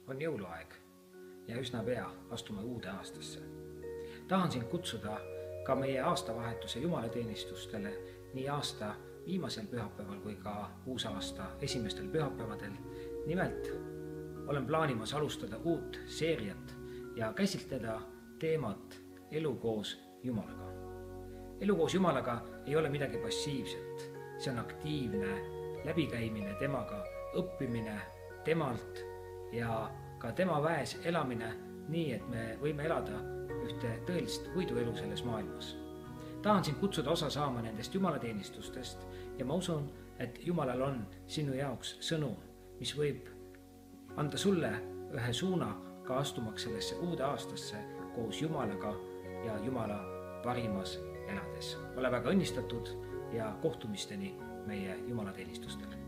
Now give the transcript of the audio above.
On jõuluaeg ja üsna pea astume uude aastasse. Tahan sind kutsuda ka meie aastavahetuse jumalateenistustele nii aasta viimasel pühapäeval kui ka uusaasta esimestel pühapäevadel. Nimelt olen plaanimas alustada uut seeriat ja käsitleda teemat elu koos Jumalaga. Elu koos Jumalaga ei ole midagi passiivset. See on aktiivne läbikäimine temaga, õppimine temalt ja ka tema väes elamine nii, et me võime elada ühte tõelist võiduelu selles maailmas. Tahan sind kutsuda osa saama nendest jumalateenistustest ja ma usun, et Jumalal on sinu jaoks sõnum, mis võib anda sulle ühe suuna ka astumaks sellesse uude aastasse koos Jumalaga ja Jumala parimas elades. Ole väga õnnistatud ja kohtumisteni meie jumalateenistustel.